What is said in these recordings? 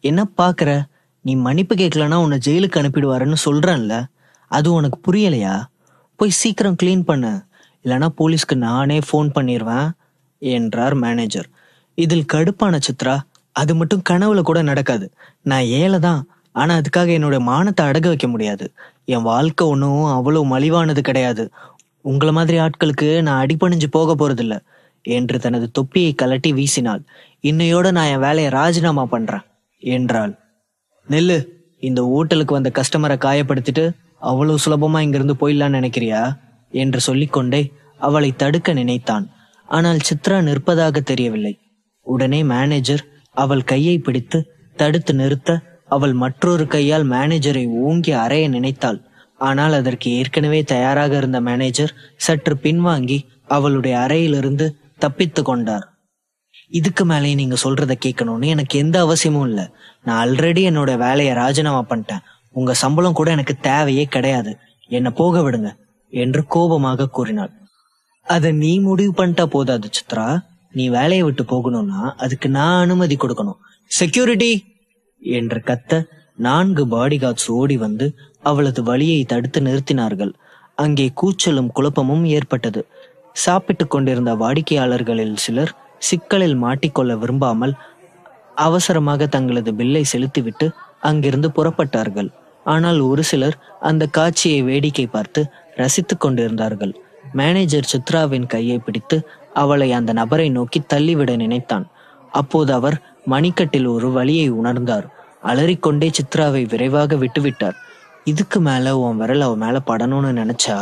என்ன பாக்குற? நீ மன்னிப்பு கேட்கலன்னா உன்னை ஜெயிலுக்கு அனுப்பிடுவாருன்னு சொல்றேன்ல. அது உனக்கு புரியலையா? போய் சீக்கிரம் கிளீன் பண்ணு, இல்லைன்னா போலீஸ்க்கு நானே ஃபோன் பண்ணிடுவேன் என்றார் மேனேஜர். இதில் கடுப்பான சித்ரா, அது மட்டும் கனவுல கூட நடக்காது. நான் ஏழை தான், ஆனா அதுக்காக என்னோட மானத்தை அடக வைக்க முடியாது. என் வாழ்க்கை ஒன்றும் அவ்வளவு மலிவானது கிடையாது. உங்களை மாதிரி ஆட்களுக்கு நான் அடிபணிஞ்சு போக போறதில்ல என்று தனது தொப்பியை கலட்டி வீசினாள். இன்னையோட நான் என் வேலையை ராஜினாமா பண்றேன் என்றாள். நெல்லு, இந்த ஹோட்டலுக்கு வந்த கஸ்டமரை காயப்படுத்திட்டு அவ்வளவு சுலபமா இங்கிருந்து போயிடலான்னு நினைக்கிறியா என்று சொல்லிக்கொண்டே அவளை தடுக்க நினைத்தான். ஆனால் சித்ரா நிற்பதாக தெரியவில்லை. உடனே மேனேஜர் அவள் கையை பிடித்து தடுத்து நிறுத்த அவள் மற்றொரு கையால் மேனேஜரை ஓங்கி அறைய நினைத்தாள். ஆனால் அதற்கு ஏற்கனவே தயாராக இருந்த மேனேஜர் சற்று பின்வாங்கி அவளுடைய அறையிலிருந்து தப்பித்து கொண்டார். இதுக்கு மேலே நீங்க சொல்றத கேட்கணும்னு எனக்கு எந்த அவசியமும் இல்லை. நான் ஆல்ரெடி என்னோட வேலையை ராஜினாமா பண்ணிட்டேன். உங்க சம்பளம் கூட எனக்கு தேவையே கிடையாது. என்னை போக விடுங்க என்று கோபமாக கூறினாள். அதை நீ முடிவு பண்ணிட்டா போதாது சித்ரா. நீ வேலையை விட்டு போகணும்னா அதுக்கு நான் அனுமதி கொடுக்கணும். செக்யூரிட்டி என்று கத்த 4 பாடிகார்ட்ஸ் ஓடி வந்து அவளது வழியை தடுத்து நிறுத்தினார்கள். அங்கே கூச்சலும் குழப்பமும் ஏற்பட்டது. சாப்பிட்டு கொண்டிருந்த வாடிக்கையாளர்களில் சிலர் சிக்கலில் மாட்டிக்கொள்ள விரும்பாமல் அவசரமாக தங்களது பில்லை செலுத்திவிட்டு அங்கிருந்து புறப்பட்டார்கள். ஆனால் ஒரு சிலர் அந்த காட்சியை வேடிக்கை பார்த்து ரசித்து கொண்டிருந்தார்கள். மேனேஜர் சித்ராவின் கையை பிடித்து அவளை அந்த நபரை நோக்கி தள்ளிவிட நினைத்தான். அப்போது அவர் மணிக்கட்டில் ஒரு வலியை உணர்ந்தார். அலறிக்கொண்டே சித்ராவை விரைவாக விட்டுவிட்டார். இதுக்கு மேல உன் விரல் அவ மேல படணும்னு நினைச்சா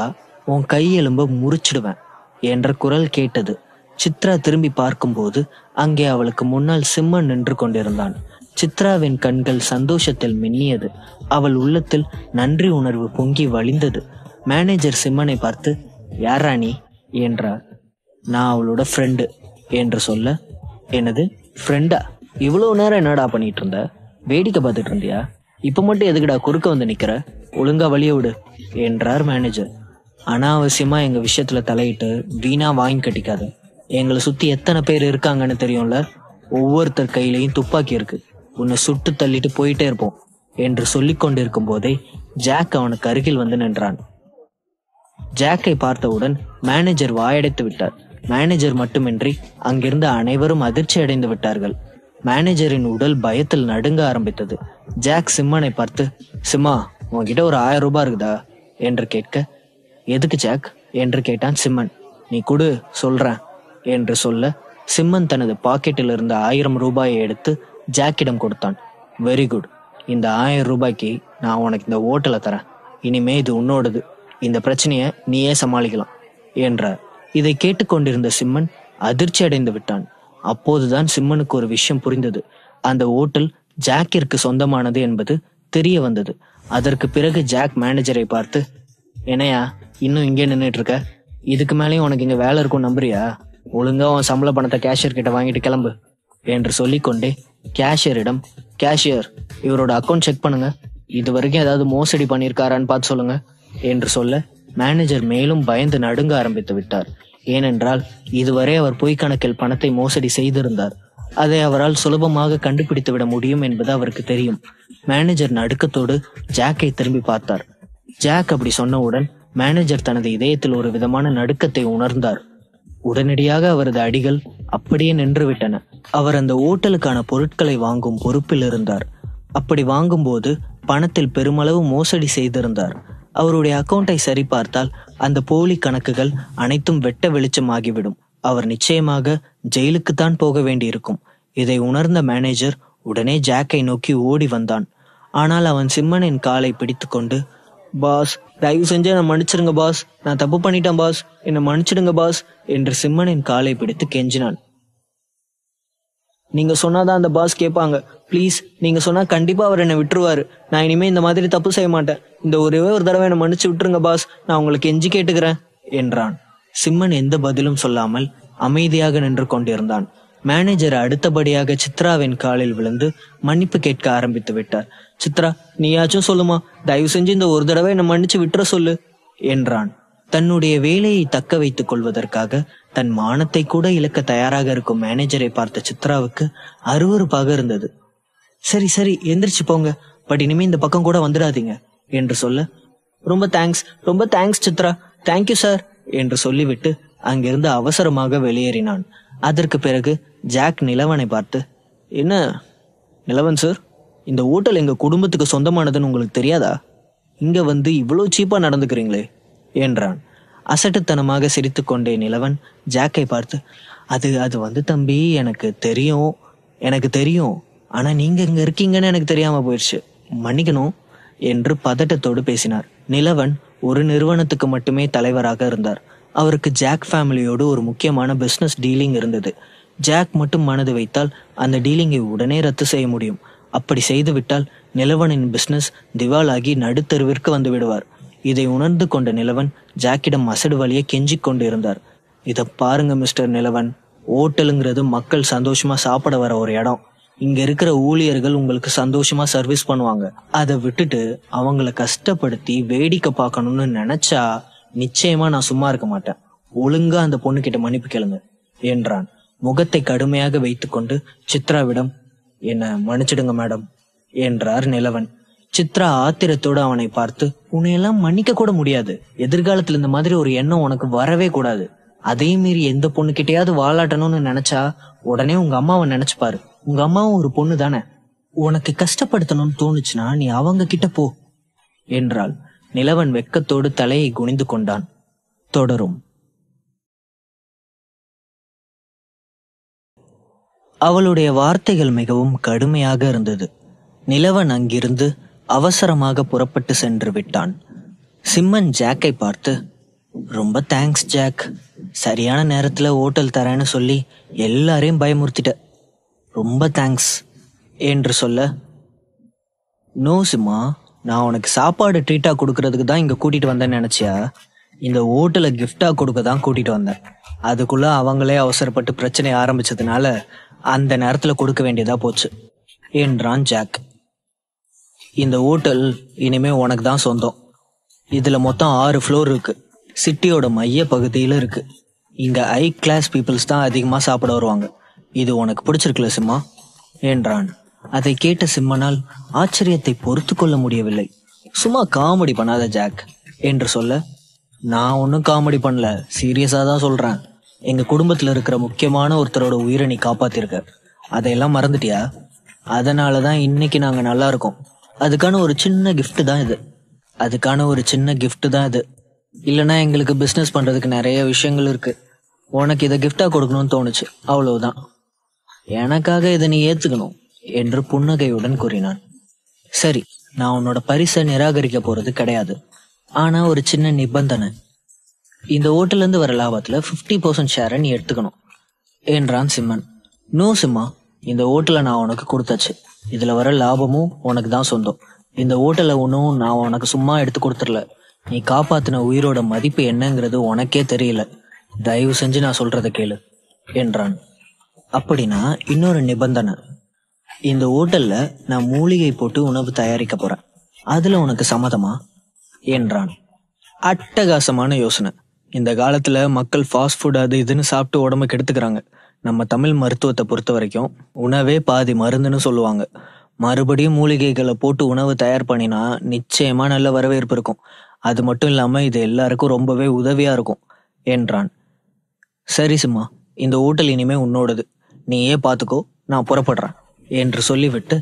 உன் கை எலும்ப முறிச்சிடுவேன் என்ற குரல் கேட்டது. சித்ரா திரும்பி பார்க்கும்போது அங்கே அவளுக்கு முன்னால் சிம்மன் நின்று கொண்டிருந்தான். சித்ராவின் கண்கள் சந்தோஷத்தில் மின்னியது. அவள் உள்ளத்தில் நன்றி உணர்வு பொங்கி வழிந்தது. மேனேஜர் சிம்மனை பார்த்து, யாரா நீ என்றார். நான் அவளோட ஃப்ரெண்டு என்று சொல்ல, என்னது ஃப்ரெண்டா? இவ்வளவு நேரம் என்னடா பண்ணிட்டு இருந்த? வேடிக்கை பார்த்துட்டு இருந்தியா? இப்ப மட்டும் எதுக்குடா குறுக்க வந்து நிக்கிற? ஒழுங்கா வழிய விடு என்றார் மேனேஜர். அனாவசியமா எங்க விஷயத்துல தலையிட்டு வீணா வாங்கி கட்டிக்காத. எங்களை சுத்தி எத்தனை பேர் இருக்காங்கன்னு தெரியும்ல. ஒவ்வொருத்தர் கையிலையும் துப்பாக்கி இருக்கு. உன்னை சுட்டு தள்ளிட்டு போயிட்டே இருப்போம் என்று சொல்லிக் கொண்டிருக்கும் போதே ஜாக் அவனுக்கு அருகில் வந்து நின்றான். ஜாக்கை பார்த்தவுடன் மேனேஜர் வாயடைத்து விட்டார். மேனேஜர் மட்டுமின்றி அங்கிருந்த அனைவரும் அதிர்ச்சி அடைந்து விட்டார்கள். மேனேஜரின் உடல் பயத்தில் நடுங்க ஆரம்பித்தது. ஜாக் சிம்மனை பார்த்து, சிம்மா, உன்கிட்ட ஒரு 1000 ரூபாய் இருக்குதா என்று கேட்க, எதுக்கு ஜாக் என்று கேட்டான் சிம்மன். நீ கொடு, சொல்றேன் என்று சொல்ல சிம்மன் தனது பாக்கெட்டில் இருந்த 1000 ரூபாயை எடுத்து ஜாக்கிடம் கொடுத்தான். வெரி குட், இந்த 1000 ரூபாய்க்கு நான் உனக்கு இந்த ஹோட்டலை தரேன். இனிமே இது உன்னோடது. இந்த பிரச்சனையை நீயே சமாளிக்கலாம் என்றார். இதை கேட்டுக்கொண்டிருந்த சிம்மன் அதிர்ச்சி அடைந்து விட்டான். அப்போதுதான் சிம்மனுக்கு ஒரு விஷயம் புரிந்தது. அந்த ஹோட்டல் ஜாக்கிற்கு சொந்தமானது என்பது தெரிய வந்தது. அதற்கு பிறகு ஜாக் மேனேஜரை பார்த்து, என்னையா இன்னும் இங்கே நின்றுட்டு இருக்க? இதுக்கு மேலேயும் உனக்கு இங்க வேலை இருக்கும் நம்புறியா? ஒழுங்கா உன் சம்பள பணத்தை கேஷியர் கிட்ட வாங்கிட்டு கிளம்பு என்று சொல்லிக்கொண்டே கேஷியரிடம், கேஷியர், இவரோட அக்கௌண்ட் செக் பண்ணுங்க, இது வரைக்கும் ஏதாவது மோசடி பண்ணியிருக்காரான்னு பார்த்து சொல்லுங்க என்று சொல்ல மேனேஜர் மேலும் பயந்து நடுங்க ஆரம்பித்து விட்டார். ஏனென்றால் இதுவரை அவர் பொய் கணக்கில் பணத்தை மோசடி செய்திருந்தார். அதை அவரால் சுலபமாக கண்டுபிடித்து விட முடியும் என்பது அவருக்கு தெரியும். மேனேஜர் நடுக்கத்தோடு ஜாக்கை திரும்பி பார்த்தார். ஜாக் அப்படி சொன்னவுடன் மேனேஜர் தனது இதயத்தில் ஒரு விதமான நடுக்கத்தை உணர்ந்தார். உடனடியாக அவரது அடிகள் அப்படியே நின்று விட்டன. அவர் அந்த ஓட்டலுக்கான பொருட்களை வாங்கும் பொறுப்பில் இருந்தார். அப்படி வாங்கும்போது பணத்தில் பெருமளவு மோசடி செய்திருந்தார். அவருடைய அக்கௌண்டை சரிபார்த்தால் அந்த போலி கணக்குகள் அனைத்தும் வெட்ட வெளிச்சமாகிவிடும். அவர் நிச்சயமாக ஜெயிலுக்குத்தான் போக வேண்டியிருக்கும். இதை உணர்ந்த மேனேஜர் உடனே ஜாக்கை நோக்கி ஓடி வந்தான். ஆனால் அவன் சிம்மனின் காலை பிடித்து கொண்டு, பாஸ், தயவு செஞ்சு என்னை மன்னிச்சிடுங்க பாஸ், நான் தப்பு பண்ணிட்டேன் பாஸ், என்னை மன்னிச்சிடுங்க பாஸ் என்று சிம்மனின் காலை பிடித்து கெஞ்சினான். நீங்க சொன்னாதான் அந்த பாஸ் கேட்பாங்க. ப்ளீஸ், நீங்க சொன்னா கண்டிப்பா அவர் என்னை விட்டுருவாரு. நான் இனிமே இந்த மாதிரி தப்பு செய்ய மாட்டேன். இந்த ஒரே ஒரு தடவை என்னை மன்னிச்சு விட்டுருங்க பாஸ், நான் உங்களுக்கு கெஞ்சி கேட்டுக்கிறேன் என்றான். சிம்மன் எந்த பதிலும் சொல்லாமல் அமைதியாக நின்று கொண்டிருந்தான். மேனேஜர் அடுத்தபடியாக சித்ராவின் காலில் விழுந்து மன்னிப்பு கேட்க ஆரம்பித்து விட்டார். சித்ரா, நீயாச்சும் சொல்லுமா, தயவு செஞ்சு இந்த ஒரு தடவை என்னை மன்னிச்சு விட்டுற சொல்லு என்றான். தன்னுடைய வேலையை தக்க வைத்துக் கொள்வதற்காக தன் மானத்தை கூட இழக்க தயாராக இருக்கும் மேனேஜரை பார்த்த சித்ராவுக்கு அருவருப்பாக இருந்தது. சரி சரி எந்திரிச்சு போங்க, பட் இனிமே இந்த பக்கம் கூட வந்துடாதீங்க என்று சொல்ல, ரொம்ப தேங்க்ஸ், ரொம்ப தேங்க்ஸ் சித்ரா, தேங்க்யூ சார் என்று சொல்லிவிட்டு அங்கிருந்து அவசரமாக வெளியேறினான். அதற்கு பிறகு ஜாக் நிலவனை பார்த்து, என்ன நிலவன் சார், இந்த ஹோட்டல் எங்க குடும்பத்துக்கு சொந்தமானதுன்னு உங்களுக்கு தெரியாதா? இங்க வந்து இவ்வளோ சீப்பா நடந்துக்கிறீங்களே என்றான். அசட்டுத்தனமாக சிரித்துக்கொண்டே நிலவன் ஜாக்கை பார்த்து, அது அது வந்து தம்பி, எனக்கு தெரியும், ஆனா நீங்க இங்க இருக்கீங்கன்னு எனக்கு தெரியாம போயிடுச்சு, மன்னிக்கணும் என்று பதட்டத்தோடு பேசினார். நிலவன் ஒரு நிறுவனத்துக்கு மட்டுமே தலைவராக இருந்தார். அவருக்கு ஜாக் ஃபேமிலியோடு ஒரு முக்கியமான பிசினஸ் டீலிங் இருந்தது. ஜாக் மட்டும் மனது வைத்தால் அந்த டீலிங்கை உடனே ரத்து செய்ய முடியும். அப்படி செய்துவிட்டால் நிலவனின் பிசினஸ் திவாலாகி நடுத்தருவிற்கு வந்து விடுவார். இதை உணர்ந்து கொண்ட நிலவன் ஜாக்கிடம் அசடு வழியை கெஞ்சிக் கொண்டு இருந்தார். இதை பாருங்க மிஸ்டர் நிலவன், ஹோட்டலுங்கிறது மக்கள் சந்தோஷமா சாப்பிட வர ஒரு இடம். இங்க இருக்கிற ஊழியர்கள் உங்களுக்கு சந்தோஷமா சர்வீஸ் பண்ணுவாங்க. அதை விட்டுட்டு அவங்கள கஷ்டப்படுத்தி வேடிக்கை பார்க்கணும்னு நினைச்சா நிச்சயமா நான் சும்மா இருக்க மாட்டேன். ஒழுங்கா அந்த பொண்ணு கிட்ட மன்னிப்பு கேளுங்க என்றான். முகத்தை கடுமையாக வைத்துக்கொண்டு சித்ராவிடம், என்ன மன்னிச்சிடுங்க மேடம் என்றார் நிலவன். சித்ரா ஆத்திரத்தோடு அவனை பார்த்து, உன்னையெல்லாம் மன்னிக்க கூட முடியாது. எதிர்காலத்துல இந்த மாதிரி ஒரு எண்ணம் உனக்கு வரவே கூடாது. அதே மீறி எந்த பொண்ணுகிட்டயாவது வாலாட்டணும்னு நினைச்சா உடனே உங்க அம்மாவை நினைச்சு பாரு. உங்க அம்மாவும் ஒரு பொண்ணு தானே. உனக்கு கஷ்டப்படுத்தணும்னு தோணுச்சுன்னா நீ அவங்க கிட்ட போ என்றாள். நிலவன் வெட்கத்தோடு தலையை குனிந்து கொண்டான். தொடரும். அவளுடைய வார்த்தைகள் மிகவும் கடுமையாக இருந்தது. நிலவன் அங்கிருந்து அவசரமாக புறப்பட்டு சென்று விட்டான். சிம்மன் ஜாக்கை பார்த்து, ரொம்ப தேங்க்ஸ் ஜாக், சரியான நேரத்துல ஹோட்டல் தரேன்னு சொல்லி எல்லாரையும் பயமுறுத்திட்ட, ரொம்ப தேங்க்ஸ் என்று சொல்ல, நோ சிம்மா, நான் உனக்கு சாப்பாடு ட்ரீட்டா கொடுக்கறதுக்கு தான் இங்க கூட்டிட்டு வந்தேன்னு நினைச்சியா? இந்த ஹோட்டலை கிஃப்டா கொடுக்க தான் கூட்டிட்டு வந்தேன். அதுக்குள்ள அவங்களே அவசரப்பட்டு பிரச்சனையை ஆரம்பிச்சதுனால அந்த நேரத்துல கொடுக்க வேண்டியதா போச்சு என்றான் ஜாக். இந்த ஹோட்டல் இனிமே உனக்கு தான் சொந்தம். இதுல மொத்தம் 6 ஃப்ளோர் இருக்கு. சிட்டியோட மைய பகுதியில இருக்கு. இங்க ஹை கிளாஸ் பீப்புள்ஸ் தான் அதிகமா சாப்பிட வருவாங்க. இது உனக்கு பிடிச்சிருக்குல்ல சிம்மா என்றான். அதை கேட்ட சிம்மனால் ஆச்சரியத்தை பொறுத்து கொள்ள முடியவில்லை. சும்மா காமெடி பண்ணாத ஜாக் என்று சொல்ல, நான் ஒன்னும் காமெடி பண்ணல, சீரியஸா தான் சொல்றேன். எங்க குடும்பத்துல இருக்கிற முக்கியமான ஒருத்தரோட உயிரை நீ காப்பாத்திருக்க. அதையெல்லாம் மறந்துட்டியா? அதனாலதான் இன்னைக்கு நாங்க நல்லா இருக்கோம். அதுக்கான ஒரு சின்ன கிஃப்ட் தான் இது. இல்லைன்னா எங்களுக்கு பிசினஸ் பண்றதுக்கு நிறைய விஷயங்கள் இருக்கு. உனக்கு இதை கிஃப்டா கொடுக்கணும்னு தோணுச்சு, அவ்வளவுதான். எனக்காக இதை நீ ஏத்துக்கணும் என்று புன்னகையுடன் கூறினான். சரி, நான் உன்னோட பரிசை நிராகரிக்க போறது கிடையாது. ஆனா ஒரு சின்ன நிபந்தனை. இந்த ஹோட்டல்ல இருந்து வர லாபத்துல 50% ஷேரை நீ எடுத்துக்கணும் என்றான் சிம்மன். நோ சிம்மா, இந்த ஹோட்டலை நான் உனக்கு கொடுத்தாச்சு. இதுல வர லாபமும் உனக்கு தான் சொந்தம். இந்த ஹோட்டலை ஒன்றும் நான் உனக்கு சும்மா எடுத்து கொடுத்துடல. நீ காப்பாத்தின உயிரோட மதிப்பு என்னங்கிறது உனக்கே தெரியல. தயவு செஞ்சு நான் சொல்றத கேளு என்றான். அப்படின்னா இன்னொரு நிபந்தனை. இந்த ஹோட்டல்ல நான் மூலிகை போட்டு உணவு தயாரிக்க போறேன். அதுல உனக்கு சம்மதமா என்றான். அட்டகாசமான யோசனை. இந்த காலத்துல மக்கள் ஃபாஸ்ட் ஃபுட் அது இதுன்னு சாப்பிட்டு உடம்பு கெடுத்துக்கிறாங்க. நம்ம தமிழ் மருத்துவத்தை பொறுத்த வரைக்கும் உணவே பாதி மருந்துன்னு சொல்லுவாங்க. மறுபடியும் மூலிகைகளை போட்டு உணவு தயார் பண்ணினா நிச்சயமா நல்ல வரவேற்பு இருக்கும். அது மட்டும் இல்லாம இது எல்லாருக்கும் ரொம்பவே உதவியா இருக்கும் என்றான். சரி சிம்மா, இந்த ஹோட்டல் இனிமே உன்னோடது. நீயே பாத்துக்கோ, நான் புறப்படுறேன் என்று சொல்லிவிட்டு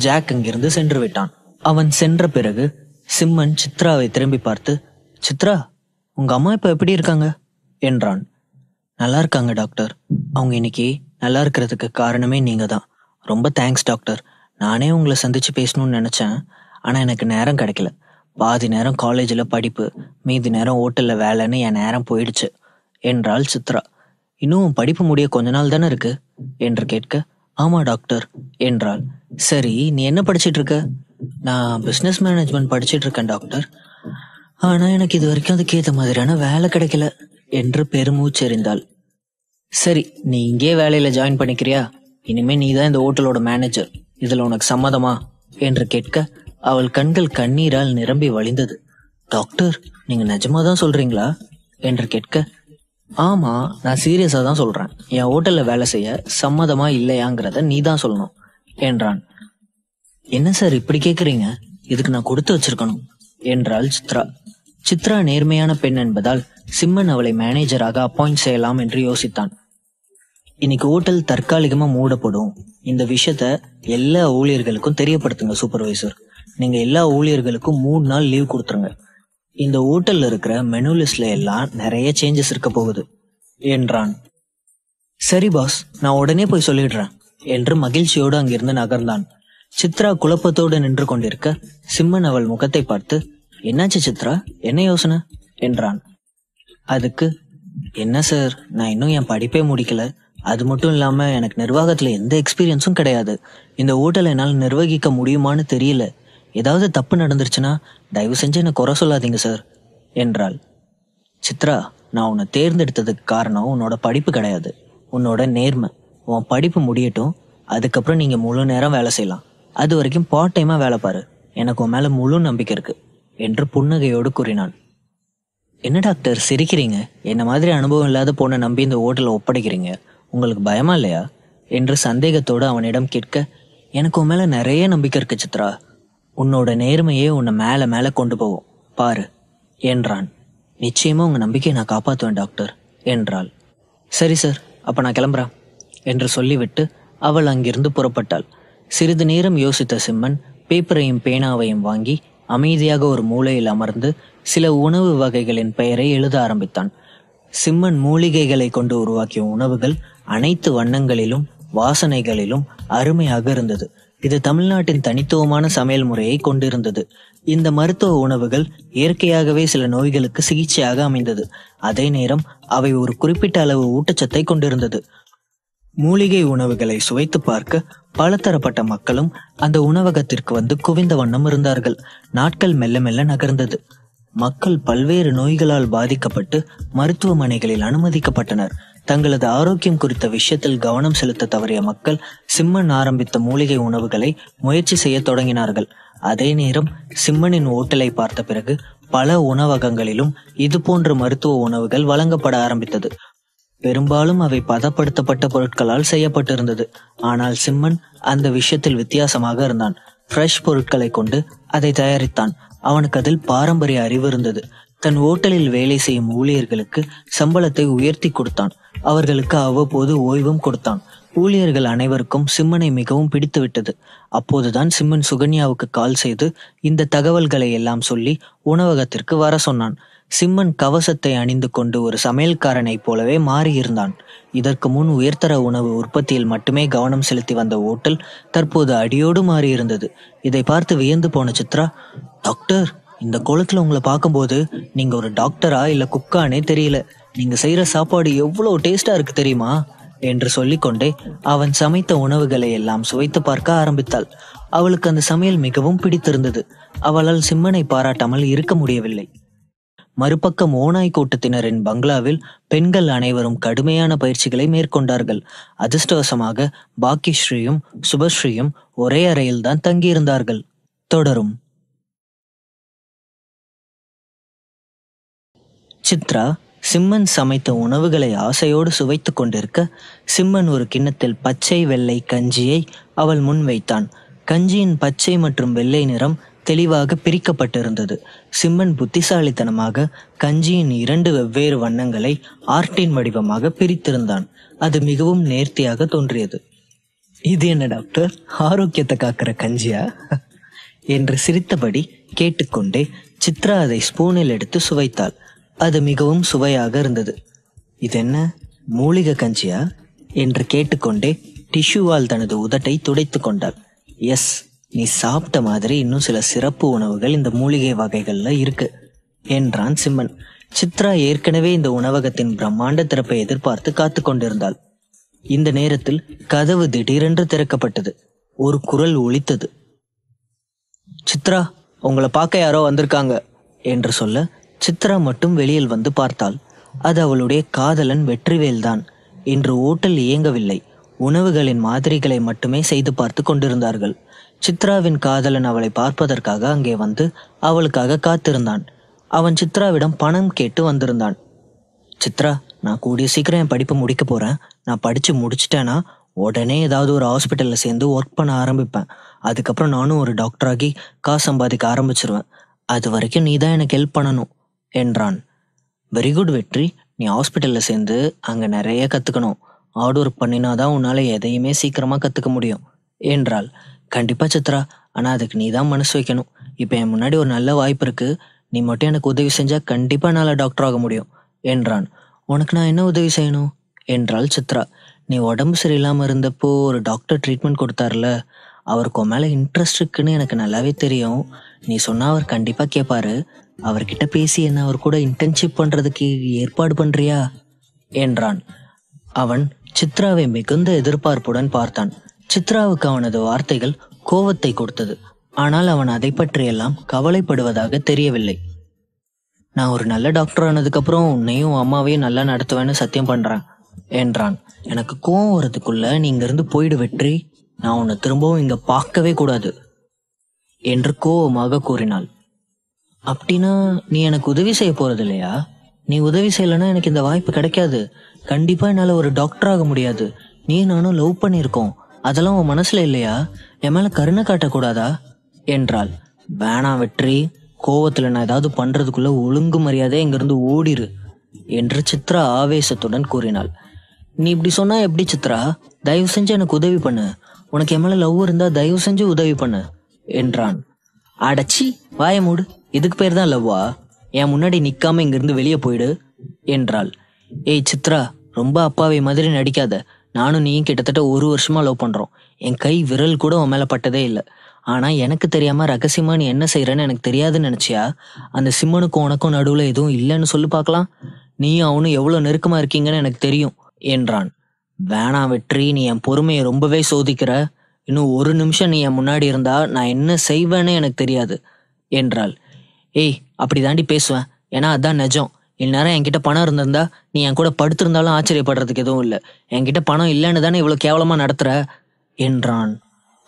ஜாக் அங்கிருந்து சென்று விட்டான். அவன் சென்ற பிறகு சிம்மன் சித்ராவை திரும்பி பார்த்து, சித்ரா, உங்க அம்மா இப்ப எப்படி இருக்காங்க என்றான். நல்லா இருக்காங்க டாக்டர். அவங்க இன்னைக்கு நல்லா இருக்கிறதுக்கு காரணமே நீங்க தான். ரொம்ப தேங்க்ஸ் டாக்டர். நானே உங்களை சந்திச்சு பேசணும்னு நினைச்சேன், ஆனா எனக்கு நேரம் கிடைக்கல. பாதி நேரம் காலேஜில் படிப்பு, மீதி நேரம் ஹோட்டல்ல வேலைன்னு என் நேரம் போயிடுச்சு என்றாள் சித்ரா. இன்னும் படிப்பு முடிய கொஞ்ச நாள் தானே இருக்கு என்று கேட்க, ஆமா டாக்டர் என்றாள். சரி, நீ என்ன படிச்சிட்டு இருக்க? நான் பிசினஸ் மேனேஜ்மெண்ட் படிச்சிட்டு இருக்கேன் டாக்டர். ஆனா எனக்கு இது வரைக்கும் அதுக்கு ஏற்ற மாதிரியான வேலை கிடைக்கல என்று பெருமூச்செறிந்தாள். சரி, நீ இங்கே வேலையில ஜாயின் பண்ணிக்கிறியா? இனிமே நீதான் இந்த ஹோட்டலோட மேனேஜர். இதுல உனக்கு சம்மதமா என்று கேட்க, அவள் கண்கள் கண்ணீரால் நிரம்பி வழிந்தது. டாக்டர், நீங்க நிஜமாதான் சொல்றீங்களா என்று கேட்க, ஆமா, நான் சீரியஸா தான் சொல்றேன். என் ஹோட்டல்ல வேலை செய்ய சம்மதமா இல்லையாங்கிறத நீ தான் சொல்லணும் என்றான். என்ன சார் இப்படி கேக்குறீங்க? இதுக்கு நான் கொடுத்து வச்சிருக்கணும் என்றாள் சித்ரா. சித்ரா நேர்மையான பெண் என்பதால் சிம்மன் அவளை மேனேஜராக அப்பாயிண்ட் செய்யலாம் என்று யோசித்தான். இன்னைக்கு ஹோட்டல் தற்காலிகமா மூடப்படும். இந்த விஷயத்த எல்லா ஊழியர்களுக்கும் தெரியப்படுத்துங்க சூப்பர்வைசர். நீங்க எல்லா ஊழியர்களுக்கும் 3 நாள் லீவ் கொடுத்துருங்க. இந்த ஹோட்டல்ல இருக்கிற மெனு லிஸ்ட்ல எல்லாம் நிறைய சேஞ்சஸ் இருக்க போகுது என்றான். சரி பாஸ், நான் உடனே போய் சொல்லிடுறேன் என்று மகிழ்ச்சியோடு அங்கிருந்து நகர்ந்தான். சித்ரா குழப்பத்தோடு நின்று கொண்டிருக்க சிம்மன் அவள் முகத்தை பார்த்து, என்னாச்சு சித்ரா, என்ன யோசனை என்றான். அதுக்கு, என்ன சார், நான் இன்னும் என் படிப்பே முடிக்கல. அது மட்டும் இல்லாம எனக்கு நிர்வாகத்துல எந்த எக்ஸ்பீரியன்ஸும் கிடையாது. இந்த ஹோட்டலை என்னால் நிர்வகிக்க முடியுமான்னு தெரியல. ஏதாவது தப்பு நடந்துருச்சுன்னா தயவு செஞ்சு என்ன குறை சொல்லாதீங்க சார் என்றாள். சித்ரா, நான் உன்னை தேர்ந்தெடுத்ததுக்கு காரணம் உன்னோட படிப்பு கிடையாது, உன்னோட நேர்மை. உன் படிப்பு முடியட்டும், அதுக்கப்புறம் நீங்க முழு நேரம் வேலை செய்யலாம். அது வரைக்கும் பார்ட் டைமா வேலை பாரு. எனக்கு உன் மேல முழு நம்பிக்கை இருக்கு என்று புன்னகையோடு கூறினான். என்ன டாக்டர் சிரிக்கிறீங்க? என்ன மாதிரி அனுபவம் இல்லாத பொண்ணை நம்பி இந்த ஹோட்டலை ஒப்படைக்கிறீங்க, உங்களுக்கு பயமா இல்லையா என்று சந்தேகத்தோடு அவனிடம் கேட்க, எனக்கு உன் மேல நிறைய நம்பிக்கை இருக்கு சித்ரா. உன்னோட நேர்மையே உன்னை மேல மேல கொண்டு போவோம் பாரு என்றான். நிச்சயமா உங்க நம்பிக்கையை நான் காப்பாற்றுவேன் டாக்டர் என்றாள். சரி சார், அப்ப நான் கிளம்புறேன் என்று சொல்லிவிட்டு அவள் அங்கிருந்து புறப்பட்டாள். சிறிது நேரம் யோசித்த சிம்மன் பேப்பரையும் பேனாவையும் வாங்கி அமைதியாக ஒரு மூலையில் அமர்ந்து சில உணவு வகைகளின் பெயரை எழுத ஆரம்பித்தான். சிம்மன் மூலிகைகளை கொண்டு உருவாக்கிய உணவுகள் அனைத்து வண்ணங்களிலும் வாசனைகளிலும் அருமையாக இருந்தது. இது தமிழ்நாட்டின் தனித்துவமான சமையல் முறையை கொண்டிருந்தது. இந்த மருத்துவ உணவுகள் இயற்கையாகவே சில நோய்களுக்கு சிகிச்சையாக அமைந்தது. அதே நேரம் அவை ஒரு குறிப்பிட்ட அளவு ஊட்டச்சத்தை கொண்டிருந்தது. மூலிகை உணவுகளை சுவைத்து பார்க்க பலதரப்பட்ட மக்களும் அந்த உணவகத்திற்கு வந்து குவிந்த வண்ணம் இருந்தார்கள். நாட்கள் மெல்ல மெல்ல நகர்ந்தது. மக்கள் பல்வேறு நோய்களால் பாதிக்கப்பட்டு மருத்துவமனைகளில் அனுமதிக்கப்பட்டனர். தங்களது ஆரோக்கியம் குறித்த விஷயத்தில் கவனம் செலுத்த தவறிய மக்கள் சிம்மன் ஆரம்பித்த மூலிகை உணவுகளை முயற்சி செய்ய தொடங்கினார்கள். அதே நேரம் சிம்மனின் ஓட்டலை பார்த்த பிறகு பல உணவகங்களிலும் இது போன்ற மருத்துவ உணவுகள் வழங்கப்பட ஆரம்பித்தது. பெரும்பாலும் அவை பதப்படுத்தப்பட்ட பொருட்களால் செய்யப்பட்டிருந்தது. ஆனால் சிம்மன் அந்த விஷயத்தில் வித்தியாசமாக இருந்தான். ஃப்ரெஷ் பொருட்களை கொண்டு அதை தயாரித்தான். அவனுக்கு அதில் பாரம்பரிய அறிவு இருந்தது. தன் ஓட்டலில் வேலை செய்யும் ஊழியர்களுக்கு சம்பளத்தை உயர்த்தி கொடுத்தான். அவர்களுக்கு அவ்வப்போது ஓய்வும் கொடுத்தான். ஊழியர்கள் அனைவருக்கும் சிம்மனை மிகவும் பிடித்து விட்டது. அப்போதுதான் சிம்மன் சுகன்யாவுக்கு கால் செய்து இந்த தகவல்களை எல்லாம் சொல்லி உணவகத்திற்கு வர சொன்னான். சிம்மன் கவசத்தை அணிந்து கொண்டு ஒரு சமையல்காரனை போலவே மாறியிருந்தான். இதற்கு முன் உயர்தர உணவு உற்பத்தியில் மட்டுமே கவனம் செலுத்தி வந்த ஓட்டல் தற்போது அடியோடு மாறியிருந்தது. இதை பார்த்து வியந்து போன சித்ரா, டாக்டர், இந்த கோலத்துல உங்களை பார்க்கும்போது நீங்க ஒரு டாக்டரா இல்ல குக்கானே தெரியல. நீங்க செய்யற சாப்பாடு எவ்வளவு டேஸ்டா இருக்கு தெரியுமா என்று சொல்லிக்கொண்டே அவன் சமைத்த உணவுகளை எல்லாம் சுவைத்து பார்க்க ஆரம்பித்தாள். அவளுக்கு அந்த சமையல் மிகவும் பிடித்திருந்தது. அவளால் சிம்மனை பாராட்டாமல் இருக்க முடியவில்லை. மறுபக்கம் ஓநாய் கூட்டத்தினரின் பங்களாவில் பெண்கள் அனைவரும் கடுமையான பயிற்சிகளை மேற்கொண்டார்கள். அதிர்ஷ்டவசமாக பாக்கியஸ்ரீயும் சுபஸ்ரீயும் ஒரே அறையில் தான் தங்கியிருந்தார்கள். தொடரும். சித்ரா சிம்மன் சமைத்த உணவுகளை ஆசையோடு சுவைத்து கொண்டிருக்க சிம்மன் ஒரு கிண்ணத்தில் பச்சை வெள்ளை கஞ்சியை அவள் முன் வைத்தான். கஞ்சியின் பச்சை மற்றும் வெள்ளை நிறம் தெளிவாக பிரிக்கப்பட்டிருந்தது. சிம்மன் புத்திசாலித்தனமாக கஞ்சியின் 2 வெவ்வேறு வண்ணங்களை ஆர்ட்டின் வடிவமாக பிரித்திருந்தான். அது மிகவும் நேர்த்தியாக தோன்றியது. இது என்ன டாக்டர், ஆரோக்கியத்தை காக்கிற கஞ்சியா என்று சிரித்தபடி கேட்டுக்கொண்டே சித்ரா அதை ஸ்பூனில் எடுத்து சுவைத்தாள். அது மிகவும் சுவையாக இருந்தது. இது என்ன, மூலிகை கஞ்சியா என்று கேட்டுக்கொண்டே டிஷ்யூவால் தனது உதட்டை துடைத்து கொண்டாள். எஸ், நீ சாப்பிட்ட மாதிரி இன்னும் சில சிறப்பு உணவுகள் இந்த மூலிகை வகைகள்ல இருக்கு என்றான் சிம்மன். சித்ரா ஏற்கனவே இந்த உணவகத்தின் பிரம்மாண்ட திறப்பை எதிர்பார்த்து காத்து கொண்டிருந்தாள். இந்த நேரத்தில் கதவு திடீரென்று திறக்கப்பட்டது. ஒரு குரல் ஒலித்தது. சித்ரா, உங்களை பார்க்க யாரோ வந்திருக்காங்க என்று சொல்ல சித்ரா மட்டும் வெளியில் வந்து பார்த்தாள். அது அவளுடைய காதலன் வெற்றிவேல்தான். இன்று ஓட்டல் இயங்கவில்லை. உணவுகளின் மாதிரிகளை மட்டுமே செய்து பார்த்து கொண்டிருந்தார்கள். சித்ராவின் காதலன் அவளை பார்ப்பதற்காக அங்கே வந்து அவளுக்காக காத்திருந்தான். அவன் சித்ராவிடம் பணம் கேட்டு வந்திருந்தான். சித்ரா, நான் கூடிய சீக்கிரம் என் படிப்பு முடிக்க போறேன். நான் படிச்சு முடிச்சிட்டேன்னா உடனே ஏதாவது ஒரு ஹாஸ்பிட்டல்ல சேர்ந்து ஒர்க் பண்ண ஆரம்பிப்பேன். அதுக்கப்புறம் நானும் ஒரு டாக்டராகி காசு சம்பாதிக்க ஆரம்பிச்சிருவேன். அது வரைக்கும் நீ தான் எனக்கு ஹெல்ப் பண்ணணும் என்றான். வெரி குட் வெற்றி, நீ ஹாஸ்பிட்டலில் சேர்ந்து அங்கே நிறைய கற்றுக்கணும். ஹார்ட் ஒர்க் பண்ணினாதான் உன்னால் எதையுமே சீக்கிரமாக கற்றுக்க முடியும் என்றாள். கண்டிப்பாக சித்ரா, ஆனால் அதுக்கு நீ தான் மனசு வைக்கணும். இப்போ என் முன்னாடி ஒரு நல்ல வாய்ப்பு இருக்குது. நீ மட்டும் எனக்கு உதவி செஞ்சால் கண்டிப்பாக என்னால் டாக்டர் ஆக முடியும் என்றான். உனக்கு நான் என்ன உதவி செய்யணும் என்றாள் சித்ரா. நீ உடம்பு சரியில்லாமல் இருந்தப்போ ஒரு டாக்டர் ட்ரீட்மெண்ட் கொடுத்தாருல, அவருக்கு உன் மேலே இன்ட்ரெஸ்ட் இருக்குன்னு எனக்கு நல்லாவே தெரியும். நீ சொன்னால் அவர் கண்டிப்பாக கேட்பாரு. அவர்கிட்ட பேசி என்ன அவர் கூட இன்டர்ன்ஷிப் பண்ணுறதுக்கு ஏற்பாடு பண்ணுறியா என்றான். அவன் சித்ராவை மிகுந்த எதிர்பார்ப்புடன் பார்த்தான். சித்ராவுக்கு அவனது வார்த்தைகள் கோபத்தை கொடுத்தது. ஆனால் அவன் அதை பற்றியெல்லாம் கவலைப்படுவதாக தெரியவில்லை. நான் ஒரு நல்ல டாக்டர் ஆனதுக்கப்புறம் உன்னையும் அம்மாவையும் நல்லா நடத்துவேன்னு சத்தியம் பண்ணுறேன் என்றான். எனக்கு கோவம் வரதுக்குள்ள நீ இங்கிருந்து போயிடு வெற்றி. நான் உன்னை திரும்பவும் இங்கே பார்க்கவே கூடாது என்று கோபமாக கூறினாள். அப்படின்னா நீ எனக்கு உதவி செய்ய போறது இல்லையா? நீ உதவி செய்யலைன்னா எனக்கு இந்த வாய்ப்பு கிடைக்காது. கண்டிப்பா என்னால் ஒரு டாக்டர் ஆக முடியாது. நீ நானும் லவ் பண்ணியிருக்கோம், அதெல்லாம் உன் மனசுல இல்லையா? என் மேல கருணை காட்டக்கூடாதா என்றாள். வேணாம் வெற்றி, கோவத்துல நான் ஏதாவது பண்றதுக்குள்ள ஒழுங்கு மரியாதை இங்கிருந்து ஓடிரு என்று சித்ரா ஆவேசத்துடன் கூறினாள். நீ இப்படி சொன்னா எப்படி சித்ரா? தயவு செஞ்சு எனக்கு உதவி பண்ணு. உனக்கு என் மேல லவ் இருந்தா தயவு செஞ்சு உதவி பண்ணு என்றான். அடச்சி, வாய மூடு. இதுக்கு பேர் தான் லவ்வா? என் முன்னாடி நிக்காம இங்கிருந்து வெளியே போயிடு என்றாள். ஏய் சித்ரா, ரொம்ப அப்பாவை மாதிரி நடிக்காத. நானும் நீயும் கிட்டத்தட்ட 1 வருஷமா லவ் பண்றோம். என் கை விரல் கூட உன் மேல பட்டதே இல்லை. ஆனா எனக்கு தெரியாம ரகசியமா நீ என்ன செய்யறன்னு எனக்கு தெரியாதுன்னு நினைச்சியா? அந்த சிம்மனுக்கும் உனக்கும் நடுவுல எதுவும் இல்லைன்னு சொல்லி பார்க்கலாம். நீயும் அவனும் எவ்வளவு நெருக்கமா இருக்கீங்கன்னு எனக்கு தெரியும் என்றான். வேணாம் வெற்றி, நீ என் பொறுமையை ரொம்பவே சோதிக்கிற. இன்னும் 1 நிமிஷம் நீ என் முன்னாடி இருந்தா நான் என்ன செய்வேன்னு எனக்கு தெரியாது என்றாள். ஏய், அப்படி தாண்டி பேசுவேன், ஏன்னா அதான் நிஜம். இந்நேரம் என்கிட்ட பணம் இருந்திருந்தா நீ என் கூட படுத்திருந்தாலும் ஆச்சரியப்படுறதுக்கு எதுவும் இல்லை. என்கிட்ட பணம் இல்லைன்னு தானே இவ்வளவு கேவலமா நடத்துற என்றான்.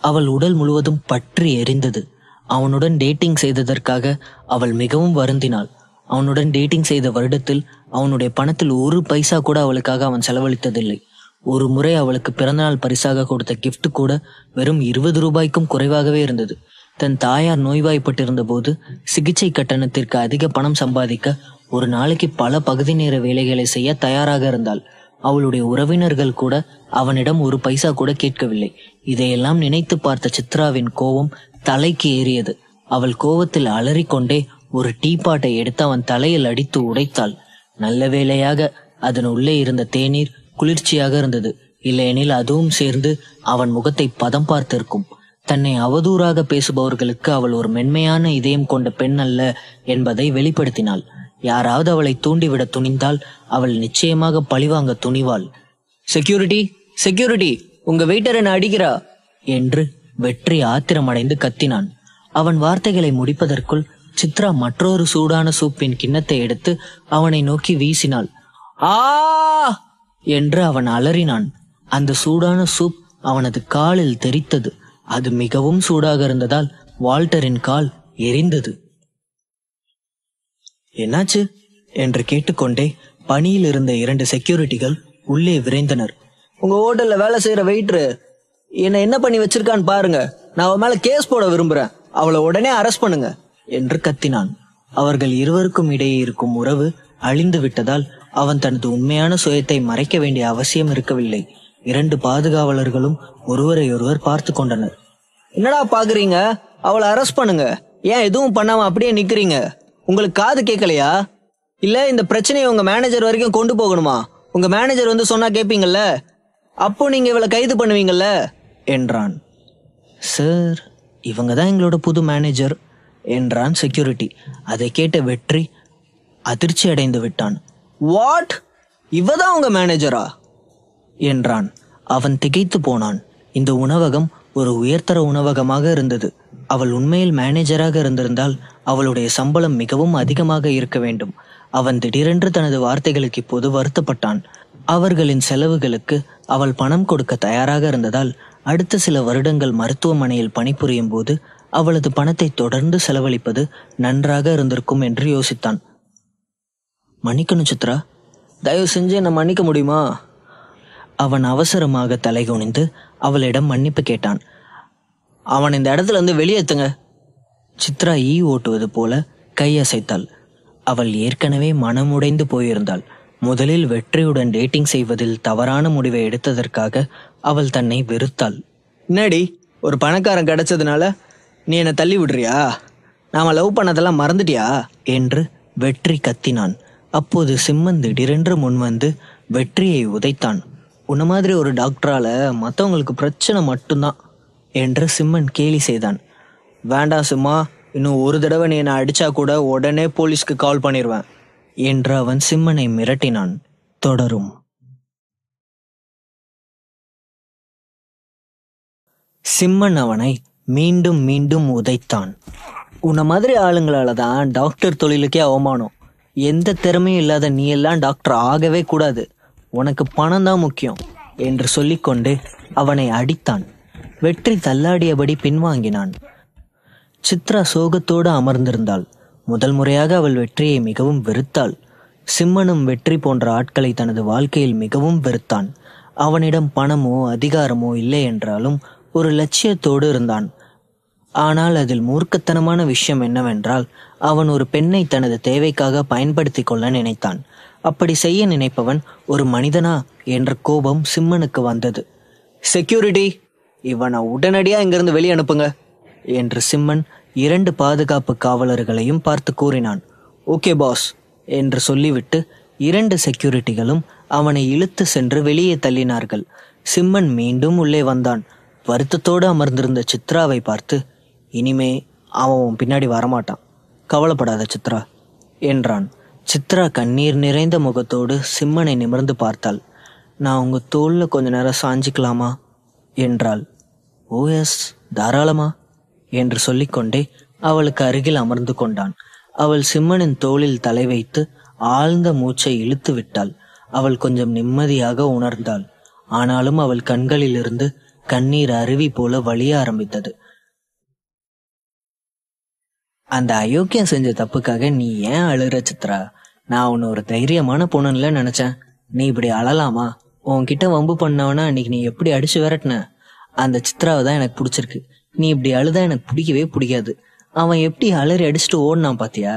அவள் உடல் முழுவதும் பற்றி எரிந்தது. அவனுடன் டேட்டிங் செய்ததற்காக அவள் மிகவும் வருந்தினாள். அவனுடன் டேட்டிங் செய்த வருடத்தில் அவனுடைய பணத்தில் 1 பைசா கூட அவளுக்காக அவன் செலவழித்ததில்லை. ஒரு முறை அவளுக்கு பிறந்தநாள் பரிசாக கொடுத்த கிஃப்ட் கூட வெறும் 20 ரூபாய்க்கும் குறைவாகவே இருந்தது. தன் தாயார் நோய்வாய்ப்பட்டிருந்த போது சிகிச்சை கட்டணத்திற்கு அதிக பணம் சம்பாதிக்க ஒரு நாளைக்கு பல பகுதி நேர வேலைகளை செய்ய தயாராக இருந்தாள். அவளுடைய உறவினர்கள் கூட அவனிடம் 1 பைசா கூட கேட்கவில்லை. இதையெல்லாம் நினைத்து பார்த்த சித்ராவின் கோபம் தலைக்கு ஏறியது. அவள் கோபத்தில் அலறிக்கொண்டே ஒரு டீபாட்டை எடுத்து அவன் தலையில் அடித்து உடைத்தாள். நல்ல வேளையாக அதன் உள்ளே இருந்த தேநீர் குளிர்ச்சியாக இருந்தது. இல்லையெனில் அதுவும் சேர்ந்து அவன் முகத்தை பதம் பார்த்திருக்கும். தன்னை அவதூறாக பேசுபவர்களுக்கு அவள் ஒரு மென்மையான இதயம் கொண்ட பெண் அல்ல என்பதை வெளிப்படுத்தினாள். யாராவது அவளை தூண்டிவிட துணிந்தால் அவள் நிச்சயமாக பழிவாங்க துணிவாள். செக்யூரிட்டி, செக்யூரிட்டி, உங்க வெயிட்டர் என்ன அடிக்கிறா என்று வெற்றி ஆத்திரமடைந்து கத்தினான். அவன் வார்த்தைகளை முடிப்பதற்குள் சித்ரா மற்றொரு சூடான சூப்பின் கிண்ணத்தை எடுத்து அவனை நோக்கி வீசினாள். ஆ என்று அவன் அலறினான். அந்த சூடான சூப் அவனது காலில் தெரித்தது. அது மிகவும் சூடாக இருந்ததால் வால்டரின் கால் எரிந்தது. என்னாச்சு என்று கேட்டுக்கொண்டே பணியில் இருந்த 2 செக்யூரிட்டிகள் உள்ளே விரைந்தனர். உங்க ஹோட்டல்ல வேலை செய்யற வெயிட்ரு என்ன பண்ணி வச்சிருக்கான்னு பாருங்க. நான் அவன் மேல கேஸ் போட விரும்புறேன். அவளை உடனே அரெஸ்ட் பண்ணுங்க என்று கத்தினான். அவர்கள் இருவருக்கும் இடையே இருக்கும் உறவு அழிந்து விட்டதால் அவன் தனது உண்மையான சுயத்தை மறைக்க வேண்டிய அவசியம் இருக்கவில்லை. 2 பாதுகாவலர்களும் ஒருவரையொருவர் பார்த்து கொண்டனர். என்னடா பாக்குறீங்க? அவளை அரெஸ்ட் பண்ணுங்க. ஏன் எதுவும் பண்ணாம அப்படியே நிக்கிறீங்க? உங்களுக்கு காது கேட்கலையா? இல்ல இந்த பிரச்சனையை உங்க மேனேஜர் வரைக்கும் கொண்டு போகணுமா? உங்க மேனேஜர் வந்து சொன்னா கேட்பீங்கல்ல, அப்போ நீங்க இவளை கைது பண்ணுவீங்கல்ல என்றான். சார், இவங்க தான் எங்களோட புது மேனேஜர் என்றான் செக்யூரிட்டி. அதை கேட்ட வெற்றி அதிர்ச்சி அடைந்து விட்டான். வாட்? இவதான் உங்க மேனேஜரா என்றான். அவன் திகைத்து போனான். இந்த உணவகம் ஒரு உயர்தர உணவகமாக இருந்தது. அவள் உண்மையில் மேனேஜராக இருந்திருந்தால் அவளுடைய சம்பளம் மிகவும் அதிகமாக இருக்க வேண்டும். அவன் திடீரென்று தனது வார்த்தைகளுக்கு இப்போது வருத்தப்பட்டான். அவர்களின் செலவுகளுக்கு அவள் பணம் கொடுக்க தயாராக இருந்ததால் அடுத்த சில வருடங்கள் மருத்துவமனையில் பணிபுரியும் போது அவளது பணத்தை தொடர்ந்து செலவழிப்பது நன்றாக இருந்திருக்கும் என்று யோசித்தான். மன்னிக்கணும் சித்ரா, தயவு செஞ்சு என்னை மன்னிக்க முடியுமா? அவன் அவசரமாக தலைகுனிந்து அவளிடம் மன்னிப்பு கேட்டான். அவன் இந்த இடத்துல இருந்து வெளியேத்துங்க. சித்ரா ஓட்டுவது போல கையசைத்தாள். அவள் ஏற்கனவே மனமுடைந்து போயிருந்தாள். முதலில் வெற்றியுடன் டேட்டிங் செய்வதில் தவறான முடிவை எடுத்ததற்காக அவள் தன்னை வெறுத்தாள். என்னடி, ஒரு பணக்காரன் கிடைச்சதுனால நீ என்னை தள்ளி விடுறியா? நாம லவ் பண்ணதெல்லாம் மறந்துட்டியா என்று வெற்றி கத்தினான். அப்போது சிம்மன் திடீரென்று முன்வந்து வெற்றியை உதைத்தான். உன்ன மாதிரி ஒரு டாக்டரால மற்றவங்களுக்கு பிரச்சனை மட்டும்தான் என்று சிம்மன் கேலி செய்தான். வேண்டாம் சிம்மா, இன்னும் ஒரு தடவை நீ என்னை அடிச்சா கூட உடனே போலீஸ்க்கு கால் பண்ணிடுவேன் என்று அவன் சிம்மனை மிரட்டினான். தொடரும். சிம்மன் அவனை மீண்டும் மீண்டும் உதைத்தான். உன்ன மாதிரி ஆளுங்களால தான் டாக்டர் தொழிலுக்கே அவமானம். எந்த திறமையும் இல்லாத நீ எல்லாம் டாக்டர் ஆகவே கூடாது. உனக்கு பணம் தான் முக்கியம் என்று சொல்லிக்கொண்டு அவனை அடித்தான். வெற்றி தள்ளாடியபடி பின்வாங்கினான். சித்ரா சோகத்தோடு அமர்ந்திருந்தாள். முதல் முறையாக அவள் வெற்றியை மிகவும் வெறுத்தாள். சிம்மனும் வெற்றி போன்ற ஆட்களை தனது வாழ்க்கையில் மிகவும் வெறுத்தான். அவனிடம் பணமோ அதிகாரமோ இல்லை என்றாலும் ஒரு லட்சியத்தோடு இருந்தான். ஆனால் அதில் மூர்க்கத்தனமான விஷயம் என்னவென்றால், அவன் ஒரு பெண்ணை தனது தேவைக்காக பயன்படுத்தி கொள்ள நினைத்தான். அப்படி செய்ய நினைப்பவன் ஒரு மனிதனா என்ற கோபம் சிம்மனுக்கு வந்தது. செக்யூரிட்டி, இவனை உடனடியா இங்கிருந்து வெளியே அனுப்புங்க என்று சிம்மன் 2 பாதுகாப்பு காவலர்களையும் பார்த்து கூறினான். ஓகே பாஸ் என்று சொல்லிவிட்டு 2 செக்யூரிட்டிகளும் அவனை இழுத்து சென்று வெளியே தள்ளினார்கள். சிம்மன் மீண்டும் உள்ளே வந்தான். வருத்தத்தோடு அமர்ந்திருந்த சித்ராவை பார்த்து, இனிமே அவன் பின்னாடி வரமாட்டான், கவலைப்படாத சித்ரா என்றான். சித்ரா கண்ணீர் நிறைந்த முகத்தோடு சிம்மனை நிமிர்ந்து பார்த்தாள். நான் உங்க தோல்ல கொஞ்ச நேரம் சாஞ்சிக்கலாமா என்றாள். ஓஎஸ், தாராளமா என்று சொல்லிக்கொண்டே அவளுக்கு அருகில் அமர்ந்து கொண்டான். அவள் சிம்மனின் தோளில் தலை வைத்து ஆழ்ந்த மூச்சை இழுத்து விட்டாள். அவள் கொஞ்சம் நிம்மதியாக உணர்ந்தாள். ஆனாலும் அவள் கண்களிலிருந்து கண்ணீர் அருவி போல வழிய ஆரம்பித்தது. அந்த அயோக்கியம் செஞ்ச தப்புக்காக நீ ஏன் அழுற சித்ரா? நான் உன்னை ஒரு தைரியமான பொண்ணுல நினைச்சேன். நீ இப்படி அழலாமா? உன்கிட்ட வம்பு பண்ணவனா அன்னைக்கு நீ எப்படி அடிச்சு விரட்டின? அந்த சித்ராவை தான் எனக்கு பிடிச்சிருக்கு. நீ இப்படி அழுதா எனக்கு பிடிக்கவே பிடிக்காது. அவன் எப்படி அலறி அடிச்சுட்டு ஓடினான் பாத்தியா